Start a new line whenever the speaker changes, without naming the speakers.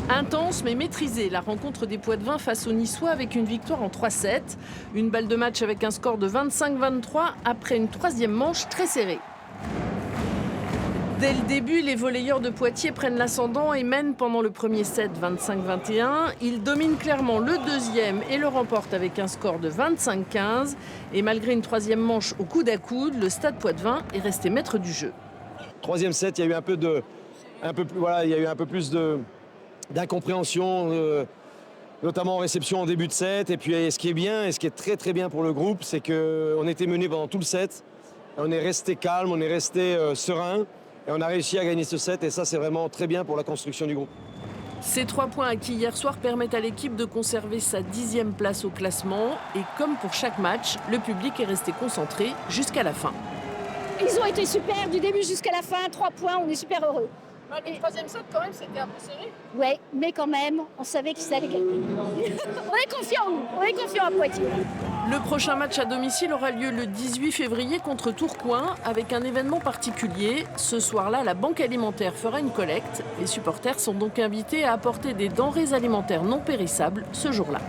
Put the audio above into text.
Intense mais maîtrisée, la rencontre des Poitevins face aux Niçois avec une victoire en 3-7. Une balle de match avec un score de 25-23 après une troisième manche très serrée. Dès le début, les volleyeurs de Poitiers prennent l'ascendant et mènent pendant le premier set 25-21. Ils dominent clairement le deuxième et le remportent avec un score de 25-15. Et malgré une troisième manche au coude à coude, le Stade Poitevin est resté maître du jeu.
Troisième set, il y a eu un peu plus d'incompréhension, notamment en réception en début de set. Et puis ce qui est bien, et ce qui est très très bien pour le groupe, c'est qu'on était mené pendant tout le set. On est resté calme, on est resté serein. Et on a réussi à gagner ce set. Et ça, c'est vraiment très bien pour la construction du groupe.
Ces 3 points acquis hier soir permettent à l'équipe de conserver sa 10e place au classement. Et comme pour chaque match, le public est resté concentré jusqu'à la fin.
Ils ont été super du début jusqu'à la fin. 3 points, on est super heureux.
Le troisième set, quand même, c'était un peu serré.
Ouais, mais quand même, on savait qu'ils allaient gagner. On est confiants, nous. On est confiants à Poitiers.
Le prochain match à domicile aura lieu le 18 février contre Tourcoing avec un événement particulier. Ce soir-là, la Banque alimentaire fera une collecte. Les supporters sont donc invités à apporter des denrées alimentaires non périssables ce jour-là.